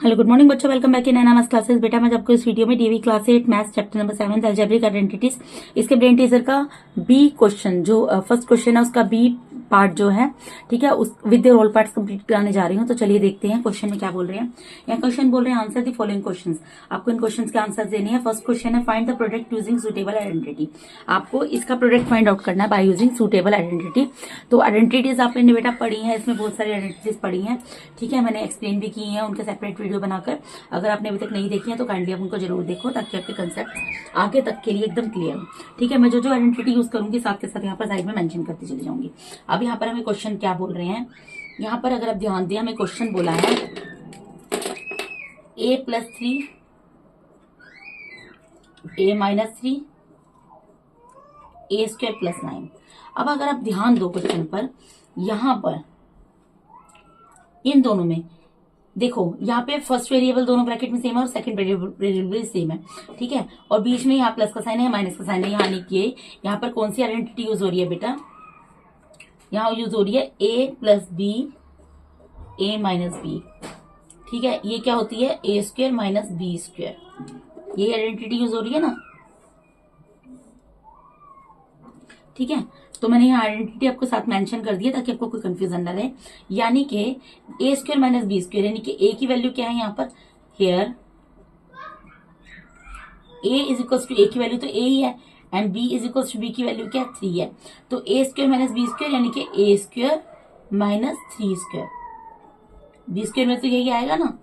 Hello good morning बच्चों, welcome back in एनामास classes. बेटा मैं आपको इस वीडियो में DV class 8 maths chapter number 7 algebraic identities इसके ब्रेन टीजर का बी क्वेश्चन जो फर्स्ट क्वेश्चन है उसका बी पार्ट जो है, ठीक है, उस विद ऑल पार्ट्स कंप्लीट कराने जा रही हूँ। तो चलिए देखते हैं क्वेश्चन में क्या बोल रहे हैं। यहाँ क्वेश्चन बोल रहे हैं आंसर द फॉलोइंग क्वेश्चंस। आपको इन क्वेश्चंस के आंसर देने हैं। फर्स्ट क्वेश्चन है find the product using suitable identity. आपको इसका प्रोडक्ट फाइंड आउट करना है बाय यूजिंग सुटेबल आइडेंटिटी। तो आइडेंटिटीज आपने बेटा पढ़ी है, इसमें बहुत सारी आइडेंटिटीज पढ़ी है, ठीक है, मैंने एक्सप्लेन भी की है उनके सेपरेट वीडियो बनाकर। अगर आपने अभी तक नहीं देखी है तो काइंडली आप उनको जरूर देखो ताकि आपके कंसेप्ट आगे तक के लिए एकदम क्लियर हो, ठीक है। मैं जो आइडेंटिटी यूज करूंगी साथ के साथ यहाँ पर साइड में मेंशन करती चली जाऊंगी। अब यहाँ पर हमें क्वेश्चन क्या बोल रहे हैं, यहाँ पर अगर आप ध्यान दिया हमें क्वेश्चन बोला है a+3 a-3 a² + 9। अब अगर आप ध्यान दो क्वेश्चन पर, यहां पर इन दोनों में देखो, यहाँ पे फर्स्ट वेरिएबल दोनों ब्रैकेट में सेम है और सेकंड वेरिएबल सेम है, ठीक है, और बीच में यहाँ प्लस का साइन है, माइनस का साइन है। यहाँ लिखिए यहाँ पर कौन सी आइडेंटिटी यूज हो रही है बेटा, यहाँ यूज हो रही है a + b a-b, ठीक है। ये क्या होती है a² - b², ये आइडेंटिटी यूज हो रही है ना, ठीक है। तो मैंने यहाँ आइडेंटिटी आपको साथ मेंशन कर दिया ताकि आपको कोई कंफ्यूजन ना रहे। यानी कि a² - b², यानी कि a की वैल्यू क्या है यहाँ पर, हियर a = a की वैल्यू तो a ही है एंड b = b की वैल्यू क्या है, 3 है। तो a² - b² यानी कि a² - 3², b² में तो यही आएगा ना,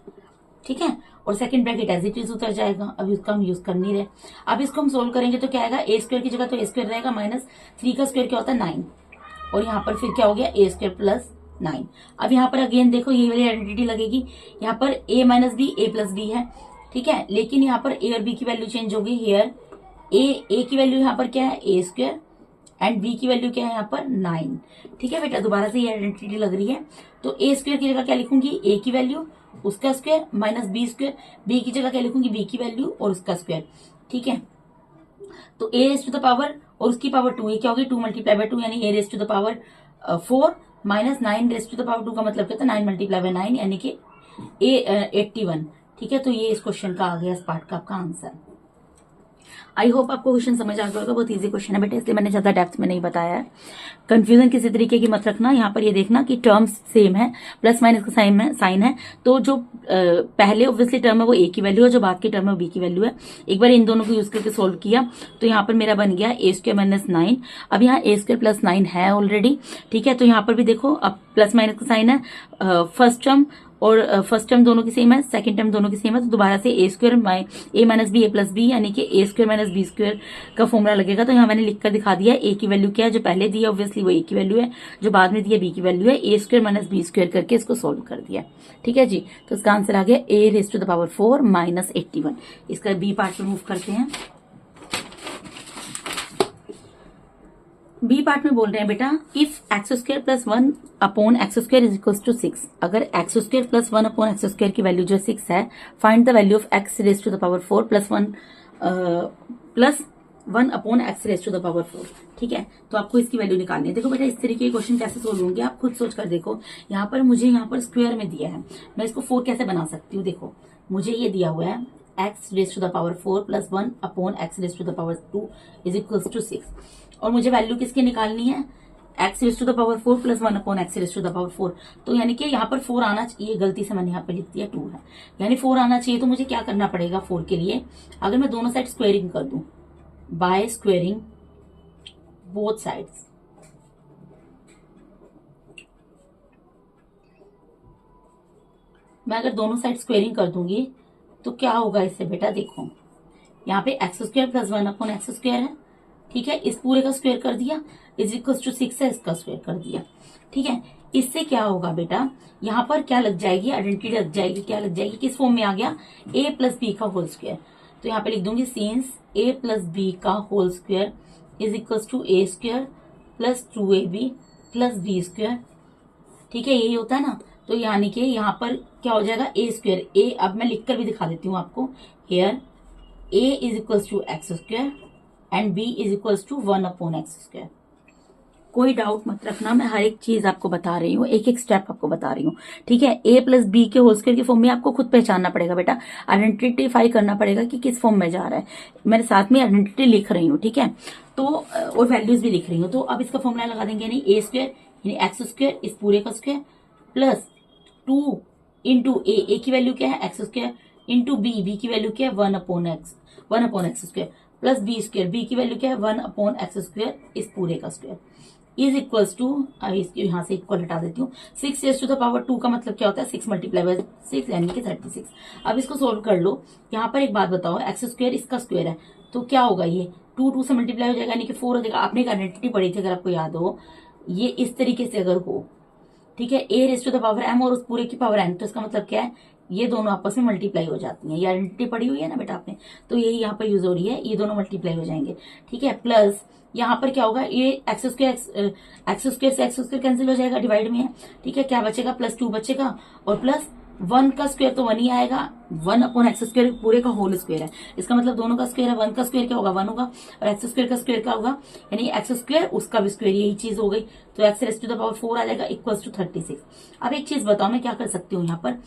ठीक है। और second bracket as it is उतर जाएगा, अभी उसका हम यूज कर नहीं रहे। अब इसको हम सोल्व करेंगे तो क्या आएगा, a² की जगह तो a² रहेगा, -3 का स्क्वायर क्या होता है 9, और यहाँ पर फिर क्या हो गया a² + 9। अब यहाँ पर अगेन देखो ये वाली आइडेंटिटी लगेगी, यहाँ पर a - b a+b है, ठीक है, लेकिन यहाँ पर a और b की वैल्यू चेंज होगी। हियर a की वैल्यू यहाँ पर क्या है a² एंड b की वैल्यू क्या है यहाँ पर 9, ठीक है बेटा। दोबारा से ये आइडेंटिटी लग रही है, तो a² की जगह क्या लिखूंगी, a की वैल्यू उसका स्क्वायर -b², b की जगह क्या लिखूंगी, b की वैल्यू और उसका स्क्वायर, ठीक है। तो a⁻⁴ और उसकी पावर 2, ये क्या होगी 2 × 2 यानी a⁻⁴ -9 का मतलब क्या था 9 × 9 यानी कि 81, ठीक है। तो ये इस क्वेश्चन का आ गया, इस पार्ट का आपका आंसर। आई होप आपको क्वेश्चन समझ आ गया होगा। बहुत इजी क्वेश्चन है बेटा, इसलिए मैंने ज्यादा डेप्थ में नहीं बताया है। कंफ्यूजन किसी तरीके की मत रखना। यहाँ पर ये देखना कि टर्म्स सेम है, प्लस माइनस का साइन है, तो जो पहले ऑब्वियसली टर्म है वो a की वैल्यू है, जो बाद की टर्म है वो b की वैल्यू है। एक बार इन दोनों को यूज करके सोल्व किया तो यहाँ पर मेरा बन गया a² - 9। अब यहाँ a² + 9 है ऑलरेडी, ठीक है। तो यहाँ पर भी देखो अब प्लस माइनस का साइन है, फर्स्ट टर्म और फर्स्ट टर्म दोनों की सेम है, सेकंड टर्म दोनों की सेम है, तो दोबारा से a² - b a+b यानी कि a² - b² का फॉर्मूला लगेगा। तो यहाँ मैंने लिखकर दिखा दिया है a की वैल्यू क्या है, जो पहले दी है ऑब्वियसली वो a की वैल्यू है, जो बाद में दी है b की वैल्यू है, a² - b² करके इसको सोल्व कर दिया, ठीक है जी। तो इसका आंसर आ गया a⁻⁴ - 81। इसका बी पार्ट मूव करते हैं। बी पार्ट में बोल रहे हैं बेटा इफ x² + 1 अपॉन x² = 6, अगर x² + 1 अपॉन x² की वैल्यू जो 6 है, find the value of x⁻⁴ + 1 upon x⁻⁴, ठीक है। तो आपको इसकी वैल्यू निकालनी है। देखो बेटा इस तरीके के क्वेश्चन कैसे सोल्व होंगे आप खुद सोच कर देखो। यहाँ पर मुझे यहाँ पर स्क्वायर में दिया है, मैं इसको 4 कैसे बना सकती हूँ। देखो मुझे ये दिया हुआ है x⁻⁴ + 1 अपॉन x⁻² = 6, और मुझे वैल्यू किसकी निकालनी है, x⁻⁴ + 1 अपॉन x⁻⁴। तो यानी कि यहाँ पर 4 आना चाहिए, गलती से मैंने यहाँ पे लिख दिया 2 है, यानी 4 आना चाहिए। तो मुझे क्या करना पड़ेगा 4 के लिए, अगर मैं दोनों साइड स्क्वेयरिंग कर दूं बाय स्क्वेयरिंग बोथ साइड्स, मैं अगर दोनों साइड स्क्वेयरिंग कर दूंगी तो क्या होगा इससे बेटा, देखो यहाँ पे x² + 1 अपॉन x² है, ठीक है, इस पूरे का स्क्वायर कर दिया = 6 है, इसका स्क्वायर कर दिया, ठीक है। इससे क्या होगा बेटा, यहाँ पर क्या लग जाएगी, आइडेंटिटी लग जाएगी, क्या लग जाएगी, किस फॉर्म में आ गया a + b का होल स्क्वायर। तो यहाँ पे लिख दूंगी सिंस a + b का whole square = a² + 2ab + b², ठीक है, यही होता है ना। तो यानी कि यहाँ पर क्या हो जाएगा a², a अब मैं लिखकर भी दिखा देती हूँ आपको, here a = x² and b = 1 upon x²। कोई डाउट मत रखना, मैं हर एक चीज आपको बता रही हूँ, एक एक स्टेप आपको बता रही हूँ, ठीक है। ए प्लस बी के होल स्क्वायर की फॉर्म में आपको खुद पहचानना पड़ेगा बेटा, आइडेंटिफाई करना पड़ेगा कि किस फॉर्म में जा रहा है। मैंने साथ में आइडेंटिटी लिख रही हूँ, ठीक है, तो और वैल्यूज भी लिख रही हूँ। तो अब इसका फॉर्मूला लगा देंगे, यानी ए स्क्वायर यानी एक्स स्क्वायर इस पूरे का स्क्वायर प्लस 2 इंटू ए की वैल्यू क्या है एक्स स्क्वायर, इंटू बी की वैल्यू क्या है 1 upon X square, plus B square B की वैल्यू क्या है 1 अपॉन एक्स स्क्वायर इस पूरे का स्क्वायर, इज इक्वल्स टू, यहाँ से इक्वल हटा देती हूँ, 6 रेज़ टू द पावर 2 का मतलब क्या होता है 6 मल्टीप्लाई बाय 6 यानी कि 36। अब इसको सोल्व कर लो। यहाँ पर एक बात बताओ, एक्स स्क्वायर इसका स्क्वायर है तो क्या होगा, ये 2 से मल्टीप्लाई हो जाएगा यानी कि 4 हो जाएगा। आपने एक आइडेंटिटी पढ़ी थी अगर आपको याद हो, ये इस तरीके से अगर हो, ठीक है, a raise to the power m और उस पूरे की पावर n, तो इसका मतलब क्या है, ये दोनों आपस में मल्टीप्लाई हो जाती हैं। ये आइडेंटिटी पड़ी हुई है ना बेटा आपने, तो यही यहाँ पर यूज हो रही है, ये दोनों मल्टीप्लाई हो जाएंगे, ठीक है। प्लस यहाँ पर क्या होगा, ये एक्स स्क्वायर से एक्स स्क्वायर कैंसिल हो जाएगा, डिवाइड में है, ठीक है, क्या बचेगा +2 बचेगा, और प्लस 1 का स्क्वायर तो 1 ही आएगा, 1 अपॉन एक्स स्क्वायर पूरे का होल स्क्वायर है, इसका मतलब दोनों का स्क्वायर है, 1 का स्क्वायर क्या होगा 1 होगा, और एक्स स्क्वायर का स्क्वायर क्या होगा, यानी एक्स स्क्वायर उसका भी स्क्वायर, यही चीज हो गई, तो X raise to the power 4 आ जाएगा इक्वल्स टू 36। अब एक चीज बताओ, मैं क्या कर सकती हूँ, यहाँ पर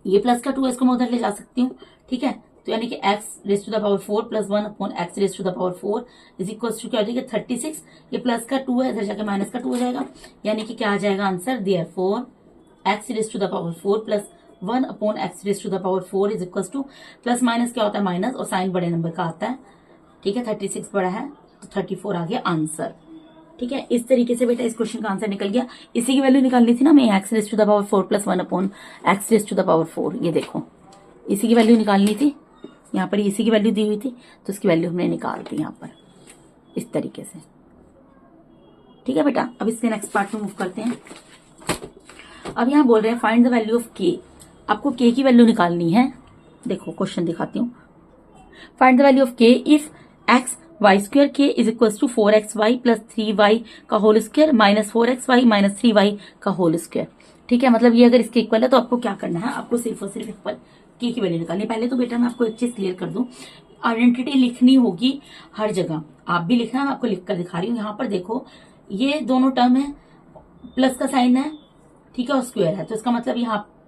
ये प्लस का 2 इसको मैं उधर ले जा सकती हूँ, ठीक है, तो यानी कि X raise to the power 4 plus 1 upon X raise to the power 4 is equals to क्या हो जाएगा 36। ये प्लस का 2 है, इधर जाके माइनस का 2 हो जाएगा, यानी कि क्या आ जाएगा answer, therefore X raise to the power 4 plus 1 upon X raise to the power 4 is equals to, plus minus क्या होता है माइनस, और साइन बड़े नंबर का आता है, ठीक है, 36 बड़ा है तो 34 आ गया आंसर, ठीक है। इस तरीके से बेटा इस क्वेश्चन का आंसर निकल गया। इसी की वैल्यू निकालनी थी ना मैं, X raise to the power 4 plus 1 upon X raise to the power 4, ये देखो इसी की वैल्यू निकालनी थी, यहाँ पर इसी की वैल्यू दी हुई थी, तो इसकी वैल्यू हमने निकाल दी यहाँ पर इस तरीके से, ठीक है बेटा। अब इसके नेक्स्ट पार्ट में मूव करते हैं। अब यहाँ बोल रहे हैं फाइंड द वैल्यू ऑफ के, आपको के की वैल्यू निकालनी है। देखो क्वेश्चन दिखाती हूँ, find the value of K if X Y square के is equal to 4xy plus 3y का whole square minus 4xy minus 3y का होल स्क्वायर, ठीक है। मतलब ये अगर इसके इक्वल है तो आपको क्या करना है, आपको सिर्फ और सिर्फ इक्वल के की वैल्यू निकालनी है। पहले तो बेटा मैं आपको एक चीज क्लियर कर दूं, आइडेंटिटी लिखनी होगी हर जगह, आप भी लिखना, मैं आपको लिख कर दिखा रही हूँ। यहाँ पर देखो ये दोनों टर्म है, प्लस का साइन है, ठीक है, और स्क्वायर है, तो इसका मतलब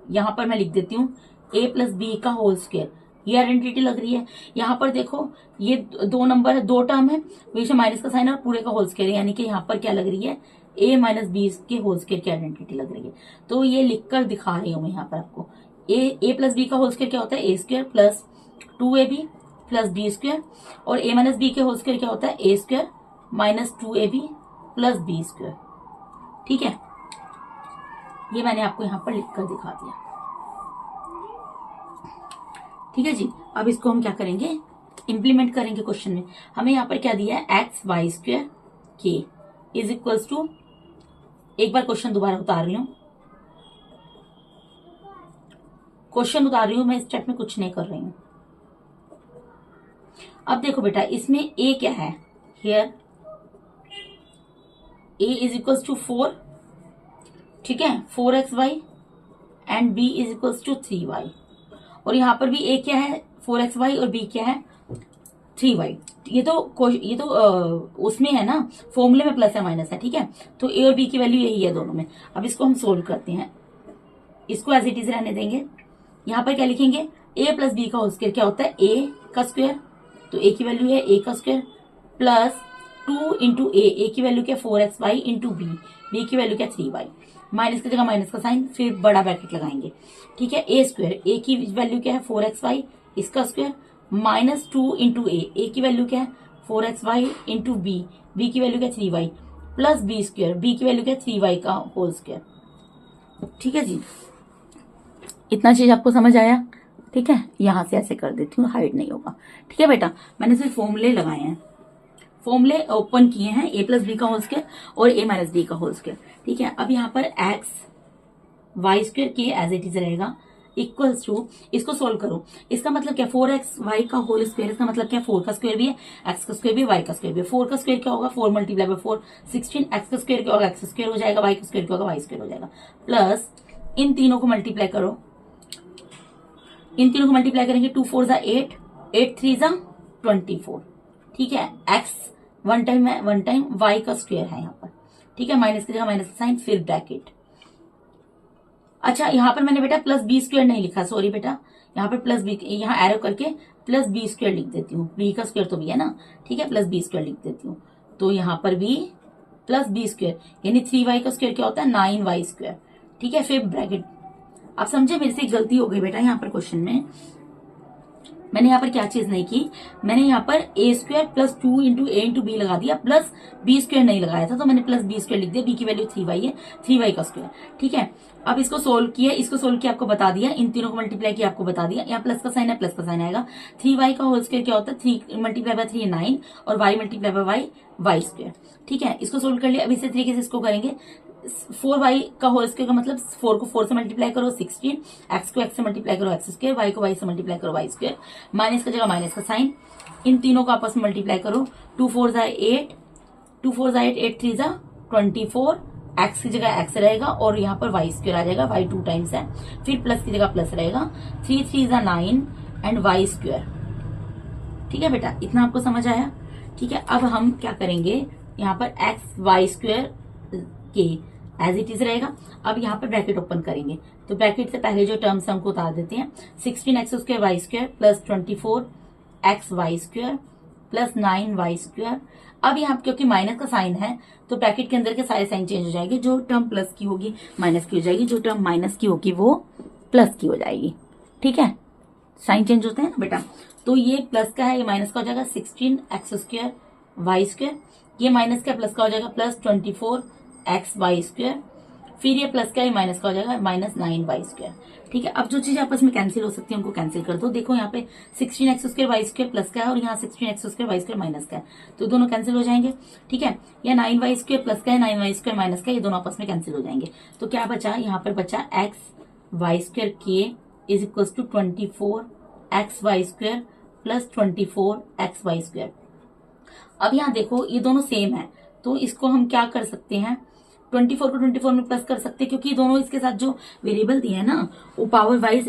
यहाँ पर मैं लिख देती हूँ a प्लस बी का होल स्क्वायर, ये आइडेंटिटी लग रही है। यहाँ पर देखो ये 2 नंबर है, 2 टर्म है, बीच में माइनस का साइन है और पूरे का होल स्क्वायर है, यानी कि यहाँ पर क्या लग रही है a माइनस बी के होल स्क्वायर की आइडेंटिटी लग रही है। तो ये लिखकर दिखा रही हूँ मैं यहाँ पर आपको, a प्लस बी का होल स्क्वायर क्या होता है a square plus 2ab plus B square, और a माइनस बी के होल स्क्वायर क्या होता है a square minus 2ab plus B square, ठीक है। ये मैंने आपको यहाँ पर लिखकर दिखा दिया, ठीक है जी। अब इसको हम क्या करेंगे, इंप्लीमेंट करेंगे क्वेश्चन में। हमें यहाँ पर क्या दिया है, एक्स वाई स्क्वायर के इज इक्वल्स टू, एक बार क्वेश्चन दोबारा उतार रही हूँ, क्वेश्चन उतार रही हूँ मैं, स्टेप में कुछ नहीं कर रही हूँ। अब देखो बेटा इसमें ए क्या है, here A is equals to 4, ठीक है, 4xy and b is equals to 3y, और यहाँ पर भी a क्या है 4xy और b क्या है 3y। ये तो उसमें है ना, फॉर्मूले में प्लस है माइनस है, ठीक है, तो a और b की वैल्यू यही है दोनों में। अब इसको हम सोल्व करते हैं, इसको एज इट इज रहने देंगे। यहाँ पर क्या लिखेंगे, a प्लस बी का होल स्क्वायर क्या होता है a का स्क्वायर, तो a की वैल्यू है a का स्क्वायर प्लस 2 इंटू ए की वैल्यू क्या 4xy इंटू बी की वैल्यू क्या 3y, माइनस की जगह माइनस का साइन, फिर बड़ा ब्रैकेट लगाएंगे, ठीक है। ए स्क्वायर, ए की वैल्यू क्या है 4xy इसका स्क्वायर माइनस 2 इंटू ए की वैल्यू क्या है 4xy इंटू बी की वैल्यू क्या 3y plus B square, B की वैल्यू क्या 3y का होल स्क्वायर, ठीक है जी। इतना चीज आपको समझ आया, ठीक है। यहां से ऐसे कर देती हूँ, हाइड नहीं होगा, ठीक है बेटा। मैंने सिर्फ फॉर्मूले लगाए हैं, फॉर्मूले ओपन किए हैं, a प्लस बी का होल स्क्वायर और a माइनस बी का होल स्क्वायर, ठीक है। अब यहाँ पर एक्स वाई स्क्वायर के एज इट इज रहेगा इक्वल्स टू, इसको सोल्व करो, इसका मतलब क्या 4xy का होल स्क्वायर, इसका मतलब क्या 4 का स्क्वायर भी है, x का स्क्वायर भी, y का स्क्वायर भी है। 4 का स्क्वायर क्या होगा 4 मल्टीप्लाई बाय 4 16, x का स्क्वायर क्या होगा x स्क्वायर हो जाएगा, y का स्क्वायर क्या होगा y स्क्वायर हो जाएगा, प्लस इन तीनों को मल्टीप्लाई करो, इन तीनों को मल्टीप्लाई करेंगे 2 4 जा 8, 8 3 जा 24, ठीक है। x वन टाइम है, वन टाइम y का स्क्वायर है यहाँ पर, ठीक है, माइनस की जगह माइनस का साइन, फिर ब्रैकेट। अच्छा, यहाँ पर मैंने बेटा प्लस बी स्क्वायर नहीं लिखा, सॉरी बेटा, यहाँ पर प्लस बी, यहाँ एरो करके प्लस बी स्क्वायर लिख देती हूँ, बी का स्क्वायर तो बी है ना, ठीक है, प्लस बी स्क्वायर लिख देती हूँ। तो यहाँ पर भी प्लस बी स्क्वायर, यानी 3y का स्क्वायर क्या होता है 9y स्क्वायर, ठीक है, फिर ब्रैकेट। आप समझे, मेरे से एक गलती हो गई बेटा यहाँ पर क्वेश्चन में, मैंने यहाँ पर क्या चीज नहीं की, मैंने यहाँ पर ए स्क्वायर प्लस 2 इंटू ए इंटू बी लगा दिया, प्लस बी स्क्वायर नहीं लगाया था, तो मैंने प्लस बी स्क्वायर लिख दिया, बी की वैल्यू 3y है, 3y का स्क्वायर, ठीक है। अब इसको सोल्व किया, इसको सोल्व किया आपको बता दिया, इन तीनों को मल्टीप्लाई किया आपको बता दिया, यहाँ प्लस का साइन है, प्लस का साइन आएगा, 3y का होल स्क्वायर क्या होता है, 3 मल्टीप्लाई बाय 3 9, और y multiply by y square, ठीक है। इसको सोल्व कर लिया। अब इसी तरीके से इसको करेंगे, 4y का होल स्क्वायर का मतलब 4 को 4 से मल्टीप्लाई करो 16, x को x से मल्टीप्लाई करो x स्क्वायर, y को y से मल्टीप्लाई करो y स्क्वायर, माइनस का जगह माइनस का साइन, इन तीनों को आपस में मल्टीप्लाई करो, 2 4 जा 8, 2 4 जा 8, 8 3 जा 24, x की जगह x रहेगा और यहाँ पर y स्क्वायर आ जाएगा, y 2 टाइम्स है, फिर प्लस की जगह प्लस रहेगा, 3 3 जा 9 एंड y स्क्वायर, ठीक है बेटा, इतना आपको समझ आया, ठीक है। अब हम क्या करेंगे, यहाँ पर x y स्क्वायर के एज इट इज रहेगा। अब यहाँ पर ब्रैकेट ओपन करेंगे, तो ब्रैकेट से पहले जो टर्म्स हमको उतार देते हैं, 16x square Y square plus 24x Y square plus 9y square. अब यहाँ क्योंकि माइनस का साइन है तो ब्रैकेट के अंदर के सारे साइन चेंज हो जाएंगे, जो टर्म प्लस की होगी माइनस की हो जाएगी, जो टर्म माइनस की होगी वो प्लस की हो जाएगी, ठीक है, साइन चेंज होते हैं ना बेटा। तो ये प्लस का है, ये माइनस का हो जाएगा 16x स्क्वायर वाई स्क्वायर, ये माइनस का प्लस का हो जाएगा प्लस 24x वाई स्क्वायर, फिर ये प्लस का ये माइनस का हो जाएगा माइनस 9y स्क्वायर, ठीक है। अब जो चीज आपस में कैंसिल हो सकती है उनको कैंसिल कर दो। देखो यहाँ पे 16x square Y square plus का है और यहाँ 16x square Y square minus का है, तो दोनों कैंसिल हो जाएंगे, ठीक है। या 9y स्क्वायर प्लस का है, 9y स्क्वायर माइनस का, ये दोनों आपस में कैंसिल हो जाएंगे। तो क्या बचा, यहाँ पर बचा x वाई स्क्वायर के is equal to 24x Y square plus 24x Y square. अब यहाँ देखो ये दोनों सेम है, तो इसको हम क्या कर सकते हैं, 24 को 24 में प्लस कर सकते हैं, क्योंकि दोनों इसके साथ जो वेरिएबल दिए हैं ना वो पावर वाइज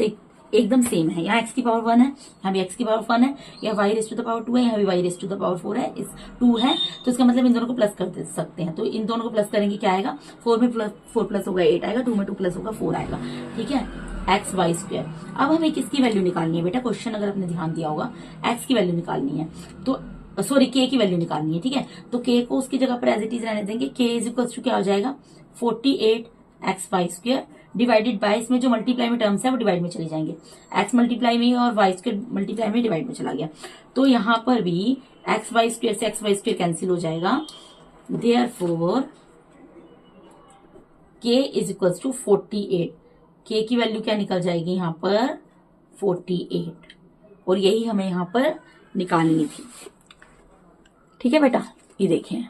एकदम सेम है। यहाँ x की पावर 1 है, यहाँ भी x की पावर 1 है, यहाँ y raise to the power 2 है, यहाँ भी y raise to the power 4 है, इस 2 है, तो इसका मतलब इन दोनों को प्लस कर दे सकते हैं। तो इन दोनों को प्लस करेंगे, क्या आएगा, 4 में प्लस 4 प्लस होगा 8 आएगा, 2 में 2 प्लस होगा 4 आएगा, ठीक है, एक्स वाई स्क्वायर। अब हमें किसकी वैल्यू निकालनी है बेटा, क्वेश्चन अगर आपने ध्यान दिया होगा, एक्स की वैल्यू निकालनी है, तो सॉरी के की वैल्यू निकालनी है, ठीक है। तो के को उसकी जगह पर एज इट इज रहने देंगे, के इज इक्वल टू क्या हो जाएगा 48x Y square divided by, इसमें जो मल्टीप्लाई में टर्म्स है वो डिवाइड में चले जाएंगे, x मल्टीप्लाई में और वाई स्क्वायर मल्टीप्लाई में डिवाइड में चला गया, तो यहाँ पर भी एक्स वाई स्क्वायर से एक्स वाई स्क्वायर कैंसिल हो जाएगा, therefore k is equal to 48, k की वैल्यू क्या निकल जाएगी यहाँ पर 48, और यही हमें यहाँ पर निकालनी थी, ठीक है बेटा। ये देखें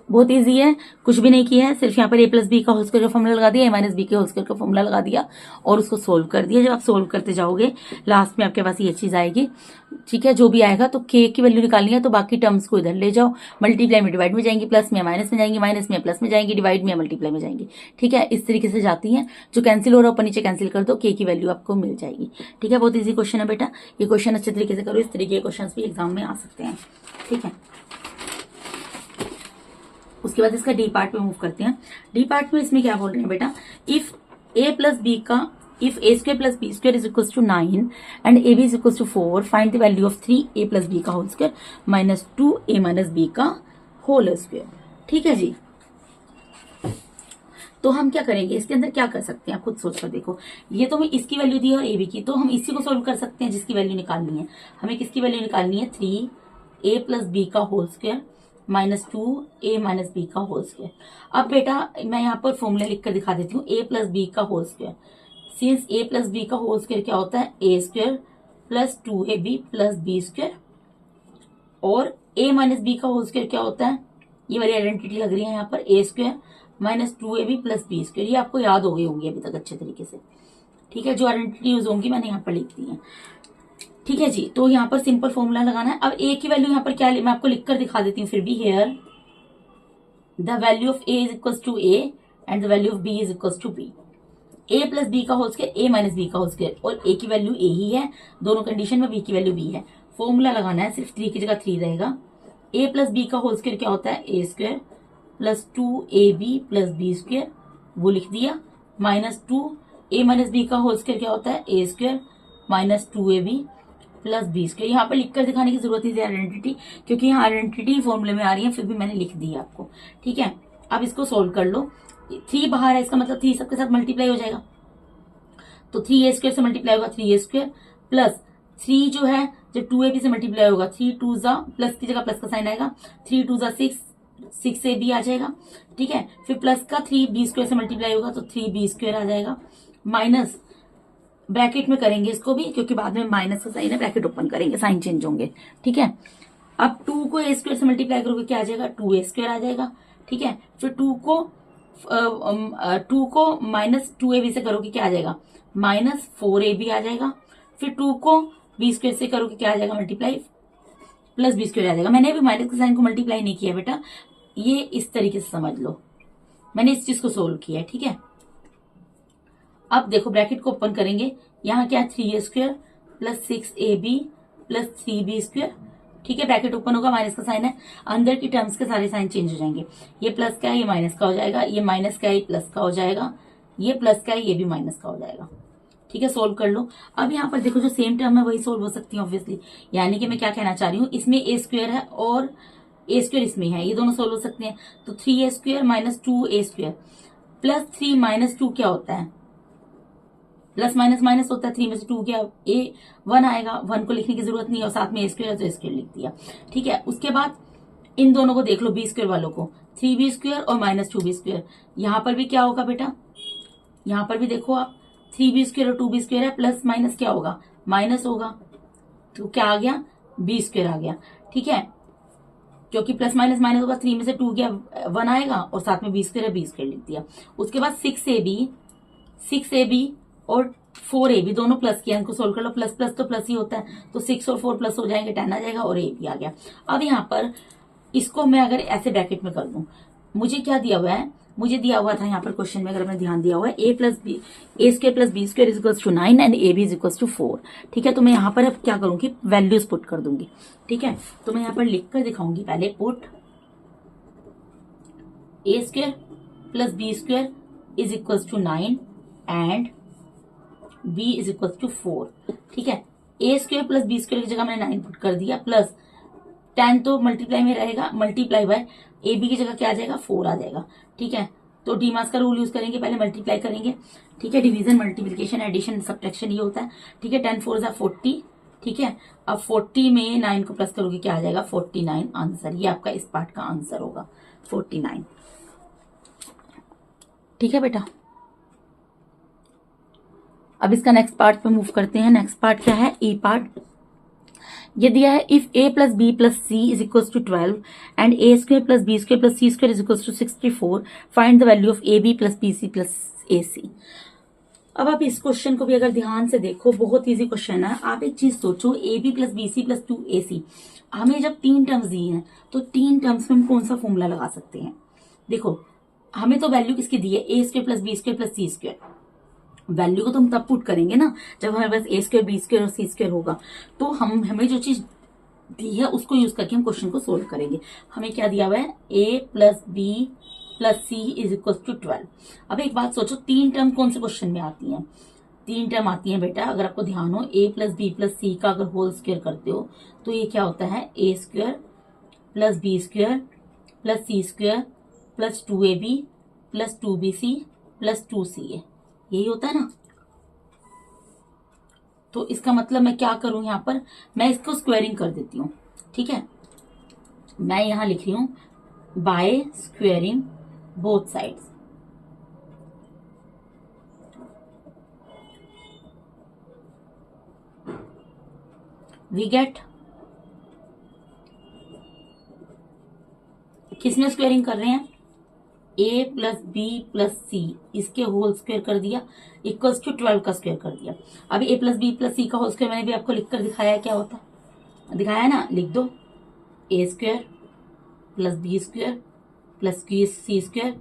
बहुत इजी है, कुछ भी नहीं किया है, सिर्फ यहाँ पर a प्लस बी का होल स्क्वायर का फॉर्मूला लगा दिया, a माइनस बी के होल स्क्वायर का फॉर्मूला लगा दिया और उसको सोल्व कर दिया। जब आप सोल्व करते जाओगे लास्ट में आपके पास ये चीज आएगी, ठीक है, जो भी आएगा। तो k की वैल्यू निकालनी है तो बाकी टर्म्स को इधर ले जाओ, मल्टीप्लाई में डिवाइड में जाएंगी, प्लस में माइनस में जाएंगी, माइनस में प्लस में जाएंगी, डिवाइड में मल्टीप्लाई में जाएंगी, ठीक है, इस तरीके से जाती है। जो कैंसिल हो रहा है ऊपर नीचे कैंसिल कर दो, k की वैल्यू आपको मिल जाएगी, ठीक है। बहुत ईजी क्वेश्चन है बेटा, ये क्वेश्चन अच्छे तरीके से करो, इस तरीके के क्वेश्चन भी एग्जाम में आ सकते हैं, ठीक है। उसके बाद इसका डी पार्ट पे मूव करते हैं। डी पार्ट में इसमें क्या बोल रहे हैं बेटा, इफ ए प्लस बी का, if a square plus B square is equal to 9 and a b is equal to 4, find the value of 3a plus B का whole square minus 2a minus b का whole square, ठीक है जी। तो हम क्या करेंगे, इसके अंदर क्या कर सकते हैं आप खुद सोच कर देखो। ये तो हमें इसकी वैल्यू दी है और ए बी की, तो हम इसी को सोल्व कर सकते हैं जिसकी वैल्यू निकालनी है। हमें किसकी वैल्यू निकालनी है, 3a प्लस बी का whole square minus 2a minus b का होल स्क्वायर। अब बेटा मैं यहाँ पर फॉर्मूला लिख कर दिखा देती हूँ, a प्लस बी का whole square, since a plus B का होल स्क्वायर क्या होता है, a square plus 2ab plus B square, और a माइनस बी का होल स्क्वायर क्या होता है, ये वाली आइडेंटिटी लग रही है यहाँ पर, a square minus 2ab plus B square. ये आपको याद हो गई होंगी अभी तक अच्छे तरीके से, ठीक है, जो आइडेंटिटी यूज होंगी मैंने यहाँ पर लिख दी है, ठीक है जी। तो यहाँ पर सिंपल फॉर्मूला लगाना है। अब a की वैल्यू यहाँ पर क्या, मैं आपको लिखकर दिखा देती हूँ फिर भी, here the value of a is equal to a and the value of b is equal to b। a plus B का whole square a minus b का होल स्क्वायर, और a की वैल्यू a ही है, दोनों condition में b की value b है। फॉर्मूला लगाना है, सिर्फ 3 की जगह 3 रहेगा, ए प्लस बी का होल स्क्वायर क्या होता है, a square plus 2ab plus B square, वो लिख दिया, माइनस 2a माइनस बी का होल स्क्वायर क्या होता है, a square minus 2ab plus B square. यहाँ पर लिखकर दिखाने की जरूरत है आइडेंटिटी, क्योंकि यहाँ आइडेंटिटी फॉर्मूले में आ रही है, फिर भी मैंने लिख दी आपको। ठीक है, अब इसको सोल्व कर लो। 3 बाहर है, इसका मतलब 3 सबके साथ मल्टीप्लाई हो जाएगा, तो 3a स्क्वायर से मल्टीप्लाई होगा 3a स्क्वायर प्लस 3 जो है जब 2ab से मल्टीप्लाई होगा 3 2 जा, प्लस की जगह प्लस का साइन आएगा, 3 2 जा 6, 6ab आ जाएगा। ठीक है, फिर प्लस का 3b स्क्वायर से मल्टीप्लाई होगा तो 3b स्क्वायर आ जाएगा, माइनस ब्रैकेट में करेंगे इसको भी, क्योंकि बाद में माइनस का साइन है, ब्रैकेट ओपन करेंगे, साइन चेंज होंगे। ठीक है, अब 2 को a स्क्वायर से मल्टीप्लाई करोगे क्या आ जाएगा, 2a स्क्वायर आ जाएगा। ठीक है, फिर 2 को माइनस 2ab से करोगे क्या आ जाएगा, माइनस 4ab आ जाएगा। फिर 2 को b स्क्वायर से करोगे क्या आ जाएगा, मल्टीप्लाई प्लस b स्क्वायर आ जाएगा। मैंने अभी माइनस के साइन को मल्टीप्लाई नहीं किया बेटा, ये इस तरीके से समझ लो, मैंने इस चीज को सोल्व किया है। ठीक है, अब देखो ब्रैकेट को ओपन करेंगे, यहाँ क्या है 3a square plus 6ab plus 3b square. ठीक है, ब्रैकेट ओपन होगा, माइनस का साइन है, अंदर की टर्म्स के सारे साइन चेंज हो जाएंगे, ये प्लस का है ये माइनस का हो जाएगा, ये माइनस का है ये प्लस का हो जाएगा, ये प्लस का है ये भी माइनस का हो जाएगा। ठीक है, सोल्व कर लो। अब यहाँ पर देखो जो सेम टर्म है वही सोल्व हो सकती है ऑब्वियसली, यानी कि मैं क्या कहना चाह रही हूँ, इसमें a स्क्वायर है और a स्क्वायर इसमें है, ये दोनों सोल्व हो सकते हैं। तो 3a square minus 2a square plus 3 minus 2 क्या होता है, प्लस माइनस माइनस होता है, 3 में से 2 गया, a 1 आएगा, 1 को लिखने की जरूरत नहीं है, और साथ में a स्क्वायर है तो a स्क्वायर लिख दिया। ठीक है, उसके बाद इन दोनों को देख लो, b स्क्वायर वालों को, 3b स्क्वायर और माइनस 2b स्क्वायर। यहाँ पर भी क्या होगा बेटा, यहाँ पर भी देखो आप 3b स्क्वायर और 2b स्क्वायर है, प्लस माइनस क्या होगा, माइनस होगा, तो क्या आ गया, b स्क्वायर आ गया। ठीक है, क्योंकि प्लस माइनस माइनस होगा, 3 में से 2 गया, 1 आएगा, और साथ में b स्क्वायर है, b स्क्वायर लिख दिया। उसके बाद 6ab और 4ab दोनों प्लस किया, इनको सोल्व कर लो, प्लस प्लस तो प्लस ही होता है, तो 6 और 4 प्लस हो जाएंगे, 10 आ जाएगा, और a भी आ गया। अब यहाँ पर इसको मैं अगर ऐसे ब्रैकेट में कर दूं, मुझे क्या दिया हुआ है, मुझे दिया हुआ था यहाँ पर क्वेश्चन में, अगर मैंने ध्यान दिया हुआ है a square plus b square is equals to 9 and ab is equals to 4। ठीक है, तो मैं यहाँ पर अब क्या करूंगी, वैल्यूज पुट कर दूंगी। ठीक है, तो मैं यहाँ पर लिख कर दिखाऊंगी, पहले put a square plus b square is equals to 9 and b is equal to 4। ठीक है, a square plus b square की जगह मैंने 9 पुट कर दिया, प्लस 10 तो मल्टीप्लाई में रहेगा, मल्टीप्लाई बाय ab की जगह क्या आ जाएगा, 4 आ जाएगा। ठीक है, तो डीमास का रूल यूज करेंगे, पहले मल्टीप्लाई करेंगे। ठीक है, डिवीजन मल्टीप्लिकेशन एडिशन सब्ट्रैक्शन ये होता है। ठीक है, 10 4 40। ठीक है, अब 40 में 9 को प्लस करोगे क्या आ जाएगा, 49 आंसर, ये आपका इस पार्ट का आंसर होगा 49। ठीक है बेटा, अब इसका नेक्स्ट पार्ट पे मूव करते हैं। नेक्स्ट पार्ट क्या है, ई पार्ट। ये दिया है if a plus b plus c is equal to 12 and a square plus B square plus c square is equal to 64, find the value of a b plus b c plus a c. अब आप इस question को भी अगर ध्यान से देखो, बहुत इजी क्वेश्चन है। आप एक चीज सोचो, a b plus b c plus 2ac, हमें जब 3 टर्म्स दी हैं तो 3 टर्म्स में हम कौन सा फॉर्मूला लगा सकते हैं। देखो हमें तो वैल्यू किसकी दी है, a square plus B square plus c square. Value को तो हम तब पुट करेंगे ना जब हमारे पास ए स्क्वायर बी स्क्वायर और सी स्क्वायर होगा। तो हमें जो चीज दी है उसको यूज करके हम क्वेश्चन को सोल्व करेंगे। हमें क्या दिया हुआ है, a plus b plus c is equal to 12। अब एक बात सोचो, 3 टर्म कौन से क्वेश्चन में आती हैं, 3 टर्म आती हैं बेटा। अगर आपको ध्यान हो, a प्लस बी प्लस सी का अगर होल स्क्वायर करते हो तो ये क्या होता है, a square plus B square plus c square plus 2ab plus 2bc plus 2ca, यही होता है ना। तो इसका मतलब मैं क्या करूं, यहां पर मैं इसको स्क्वायरिंग कर देती हूं। ठीक है, मैं यहां लिख रही हूं by squaring both sides. We get, किसमें स्क्वायरिंग कर रहे हैं, a plus b plus c, इसके होल स्क्वायर कर दिया इक्वल्स टू 12 का स्क्वायर कर दिया। अब a प्लस बी प्लस सी का होल स्क्वायर मैंने भी आपको लिखकर दिखाया है, क्या होता है, दिखाया है ना, लिख दो a square plus B square plus c square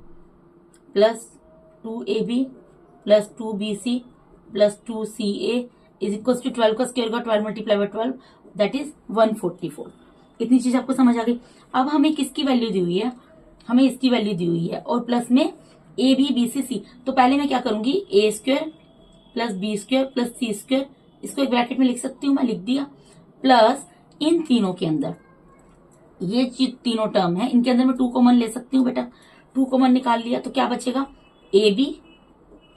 plus 2ab plus 2bc plus 2ca is equals to 12 का स्क्वायर का 12 मल्टीप्लाई बाय 12 दैट इज 144। इतनी चीज आपको समझ आ गई। अब हमें किसकी वैल्यू दी हुई है, हमें इसकी वैल्यू दी हुई है और प्लस में ए बी बी सी सी। तो पहले मैं क्या करूंगी, a square plus B square plus c square, इसको एक ब्रैकेट में लिख सकती हूँ, मैं लिख दिया, प्लस इन तीनों के अंदर ये तीनों टर्म है, इनके अंदर मैं 2 कॉमन ले सकती हूँ बेटा। 2 कॉमन निकाल लिया तो क्या बचेगा, ए बी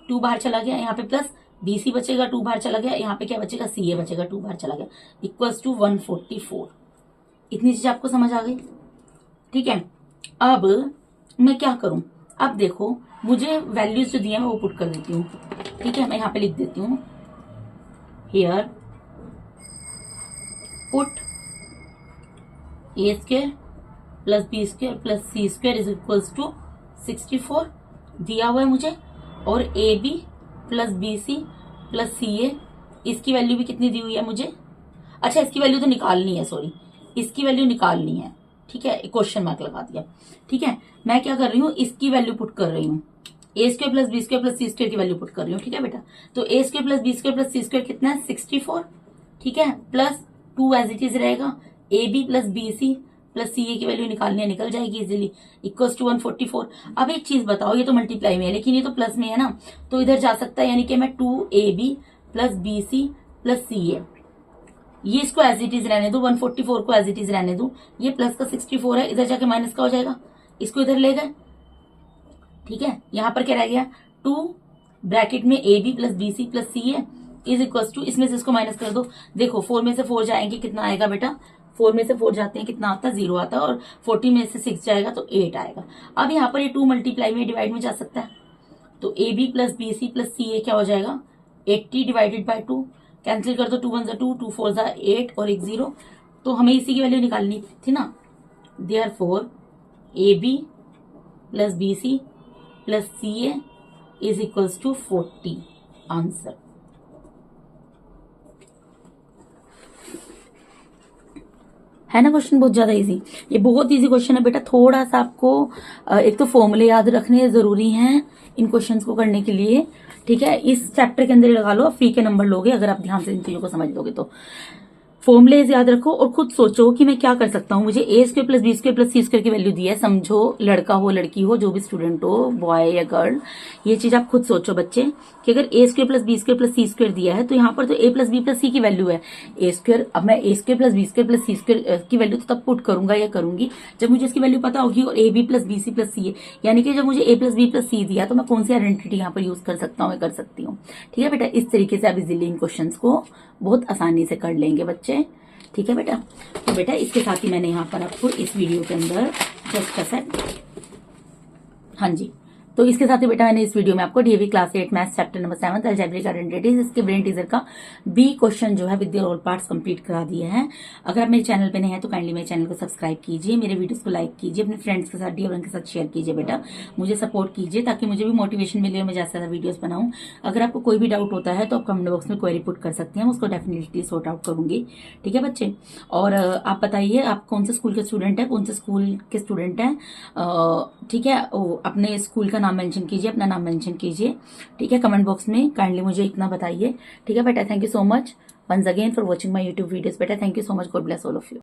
2 बाहर चला गया, यहाँ पे प्लस बी सी बचेगा, 2 बाहर चला गया, यहाँ पे क्या बचेगा, सी ए बचेगा, 2 बाहर चला गया, इक्वल्स टू 144। इतनी चीज आपको समझ आ गई, ठीक है। अब मैं क्या करूं, अब देखो मुझे वैल्यूज जो दिए हैं मैं वो पुट कर देती हूँ, ठीक है। मैं यहाँ पे लिख देती हूँ, here put a square plus B square plus c square is equals to 64 दिया हुआ है मुझे, और a b plus b c plus c a, इसकी वैल्यू भी कितनी दी हुई है मुझे, अच्छा इसकी वैल्यू तो निकालनी है, सॉरी इसकी वैल्यू निकालनी है, ठीक है, क्वेश्चन मार्क लगा दिया, ठीक है। मैं क्या कर रही हूँ, इसकी वैल्यू पुट कर रही हूँ, a square plus B square plus c square की वैल्यू पुट कर रही हूँ, ठीक है बेटा। तो a square plus B square plus c square कितना है, 64, ठीक है, प्लस 2 एज इट इज रहेगा, a b plus b c plus c a की वैल्यू निकालनी है, निकल जाएगी इजीली, इक्वल्स टू 144। अब एक चीज बताओ, ये तो मल्टीप्लाई में है लेकिन ये तो प्लस में है ना, तो इधर जा सकता है, यानी कि मैं 2ab plus b c plus c a, ये इसको एज इट इज रहने दो, 144 को एज इट इज रहने दो, ये प्लस का 64 है, इधर जाके माइनस का हो जाएगा, इसको इधर ले गए, ठीक है। यहां पर क्या रह गया, 2 ब्रैकेट में a b plus b c plus c a is equal to, इसमें से इसको माइनस कर दो, देखो 4 में से 4 जाएंगे, कितना आएगा बेटा, 4 में से 4 जाते हैं कितना आता है, 0 आता है, और 40 में से 6 जाएगा तो 8 आएगा। अब यहाँ पर ये 2 मल्टीप्लाई में डिवाइड में जा सकता है, तो a b plus b c plus c a क्या हो जाएगा, 80 डिवाइडेड बाई 2, कैंसिल कर दो, 2 1 2, 2 4 8 और एक 0, तो हमें इसी की वैल्यू निकालनी थी ना, therefore a b plus b c plus c a is equals to 40, answer. है ना क्वेश्चन बहुत ज्यादा इजी, ये बहुत इजी क्वेश्चन है बेटा। थोड़ा सा आपको एक तो फॉर्मूले याद रखने जरूरी हैं इन क्वेश्चंस को करने के लिए, ठीक है। इस चैप्टर के अंदर लगा लो, आप फ्री के नंबर लोगे अगर आप ध्यान से इन चीजों को समझ लोगे तो। फॉर्मुलेज याद रखो और खुद सोचो कि मैं क्या कर सकता हूँ। मुझे a square plus B square plus c square की वैल्यू दी है, समझो लड़का हो लड़की हो जो भी स्टूडेंट हो, बॉय या गर्ल, ये चीज आप खुद सोचो बच्चे कि अगर a square plus B square plus c square दिया है तो यहाँ पर तो a plus b plus c की वैल्यू है ए स्क्वायर। अब मैं a square plus B square plus c square की वैल्यू तो तब पुट करूंगा या करूंगी जब मुझे इसकी वैल्यू पता होगी, और a b plus b c plus c है, यानी कि जब मुझे a plus b plus c दिया तो मैं कौन सी आइडेंटिटी यहाँ पर यूज कर सकता हूँ, कर सकती हूँ, ठीक है बेटा। इस तरीके से आप इजिली इन क्वेश्चन को बहुत आसानी से कर लेंगे बच्चे, ठीक है बेटा। तो बेटा इसके साथ ही मैंने यहाँ पर आपको इस वीडियो के अंदर जस्ट सेट, हाँ जी, तो इसके साथ ही बेटा मैंने इस वीडियो में आपको DAV class 8 maths chapter number 7 algebraic identities, इसके ब्रेन टीजर का बी क्वेश्चन जो है विद ऑल पार्ट्स कंप्लीट करा दिए हैं। अगर आप मेरे चैनल पे नए हैं तो काइंडली मेरे चैनल को सब्सक्राइब कीजिए, मेरे वीडियोस को लाइक कीजिए, अपने फ्रेंड्स के साथ डी और उनके साथ शेयर कीजिए बेटा, मुझे सपोर्ट कीजिए ताकि मुझे भी मोटिवेशन मिले और मैं ज्यादा से ज्यादा वीडियोस बनाऊं। अगर आपको कोई भी डाउट होता है तो आप कमेंट बॉक्स में क्वेरी पुट कर सकते हैं, उसको डेफिनेटली सॉर्ट आउट करूंगी, ठीक है बच्चे। और आप बताइए आप कौन से स्कूल के स्टूडेंट है, कौन से स्कूल के स्टूडेंट है, ठीक है, अपने स्कूल का नाम मेंशन कीजिए, अपना नाम मेंशन कीजिए, ठीक है, कमेंट बॉक्स में काइंडली मुझे इतना बताइए, ठीक है बेटा। Thank you so much once again for watching my YouTube videos बेटा, thank you so much, God bless all of you.